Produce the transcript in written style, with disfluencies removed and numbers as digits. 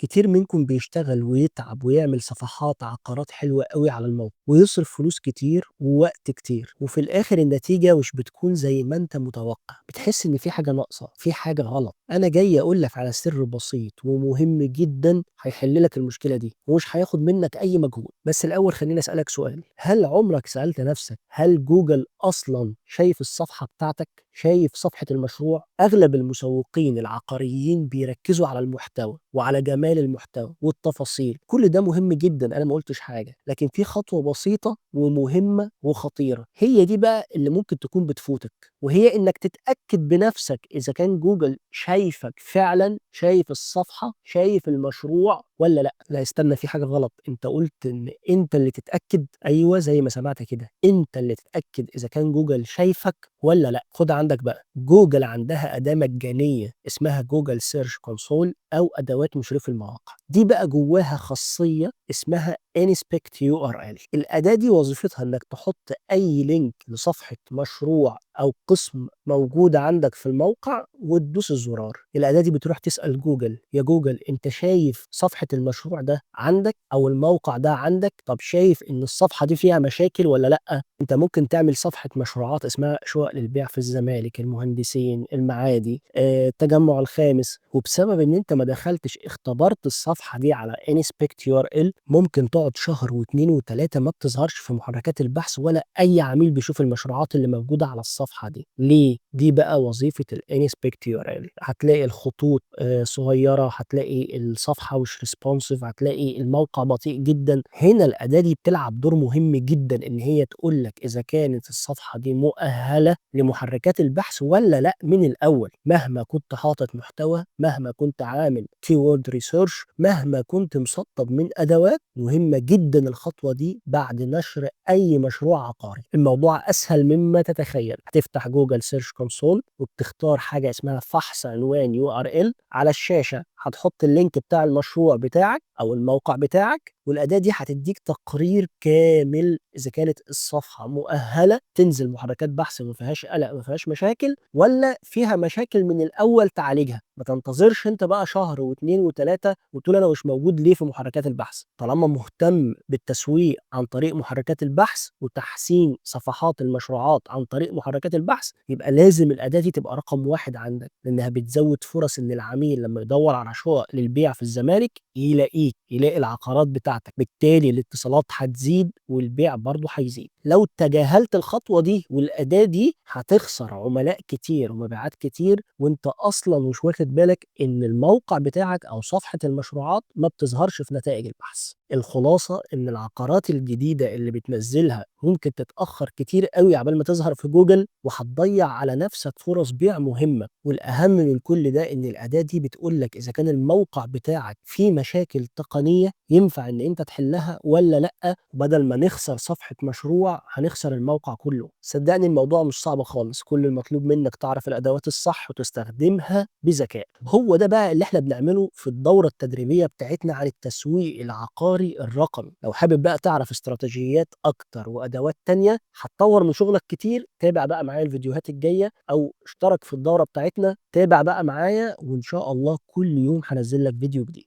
كتير منكم بيشتغل ويتعب ويعمل صفحات عقارات حلوة أوي على الموقع، ويصرف فلوس كتير ووقت كتير، وفي الآخر النتيجة مش بتكون زي ما أنت متوقع، بتحس إن في حاجة ناقصة، في حاجة غلط. أنا جاي أقول لك على سر بسيط ومهم جدًا هيحل لك المشكلة دي، ومش هياخد منك أي مجهود. بس الأول خلّيني أسألك سؤال، هل عمرك سألت نفسك هل جوجل أصلًا شايف الصفحة بتاعتك؟ شايف صفحة المشروع؟ أغلب المسوقين العقاريين بيركزوا على المحتوى وعلى جمال المحتوى والتفاصيل، كل ده مهم جدًا، أنا ما قُلتش حاجة، لكن في خطوة بسيطة ومهمة وخطيرة، هي دي بقى اللي ممكن تكون بتفوتك، وهي إنك تتأكد بنفسك إذا كان جوجل شايفك فعلًا، شايف الصفحة، شايف المشروع والّا لأ. لا استنى، في حاجة غلط، أنت قُلت إن أنت اللي تتأكد، أيوه زي ما سمعت كده، أنت اللي تتأكد إذا كان جوجل شايفك والّا لأ. خُد عندك بقى، جوجل عندها أداة مجانية اسمها جوجل سيرش كونسول أو أدوات مشرفي المواقع، دي بقى جواها خاصية اسمها Inspect URL. الأداة دي وظيفتها إنك تحط أي لينك لصفحة مشروع أو قسم موجودة عندك في الموقع وتدوس الزرار. الأداة دي بتروح تسأل جوجل، يا جوجل أنت شايف صفحة المشروع ده عندك أو الموقع ده عندك؟ طب شايف إن الصفحة دي فيها مشاكل والّا لأ؟ أنت ممكن تعمل صفحة مشروعات اسمها شقق للبيع في الزمالك، المهندسين، المعادي، التجمع الخامس، وبسبب إن أنت ما دخلتش اختبرت الصفحة دي على Inspect URL ممكن تقعد شهر و2 و3 ما بتظهرش في محركات البحث ولا أي عميل بيشوف المشروعات اللي موجودة على الصفحة دي. ليه؟ دي بقى وظيفة الInspect URL. هتلاقي الخطوط صغيرة، هتلاقي الصفحة مش responsive، هتلاقي الموقع بطيء جدًا. هنا الأداة دي بتلعب دور مهم جدًا إن هي تقول لك إذا كانت الصفحة دي مؤهلة لمحركات البحث والّا لأ من الأول، مهما كنت حاطط محتوى، مهما كنت عامل keyword research، مهما كنت مسطب من أدوات. مهمة جدًا الخطوة دي بعد نشر أي مشروع عقاري. الموضوع أسهل مما تتخيل، هتفتح جوجل سيرش كونسول وبتختار حاجة اسمها فحص عنوان URL على الشاشة، هتحط اللينك بتاع المشروع بتاعك أو الموقع بتاعك، والأداة دي هتديك تقرير كامل إذا كانت الصفحة مؤهلة تنزل محركات بحث ما فيهاش قلق، ما فيهاش مشاكل، والّا فيها مشاكل من الأول تعالجها. ما تنتظرش أنت بقى شهر و2 و3 وتقول أنا مش موجود ليه في محركات البحث. طالما مهتم بالتسويق عن طريق محركات البحث وتحسين صفحات المشروعات عن طريق محركات البحث، يبقى لازم الأداة دي تبقى رقم 1 عندك، لأنها بتزود فرص إن العميل لما يدور على شقق للبيع في الزمالك يلاقيك، يلاقي العقارات بتاعتك، بالتالي الاتصالات هتزيد والبيع برضه هيزيد. لو تجاهلت الخطوة دي والأداة دي هتخسر عملاء كتير ومبيعات كتير، وانت أصلا مش واخد بالك إن الموقع بتاعك أو صفحة المشروعات ما بتظهرش في نتائج البحث. الخلاصة إن العقارات الجديدة اللي بتنزلها ممكن تتأخر كتير قوي عبال ما تظهر في جوجل، وهتضيع على نفسك فرص بيع مهمة. والأهم من كل ده إن الأداة دي بتقول لك إذا كان الموقع بتاعك فيه مشاكل تقنية ينفع إن أنت تحلها ولا لأ، بدل ما نخسر صفحة مشروع هنخسر الموقع كله. صدقني الموضوع مش صعب خالص، كل المطلوب منك تعرف الأدوات الصح وتستخدمها بذكاء. هو ده بقى اللي احنا بنعمله في الدورة التدريبية بتاعتنا عن التسويق العقاري الرقمي. لو حابب بقى تعرف استراتيجيات أكتر وأدوات تانية هتطور من شغلك كتير، تابع بقى معايا الفيديوهات الجاية أو اشترك في الدورة بتاعتنا، تابع بقى معايا وإن شاء الله كل يوم هنزل لك فيديو جديد.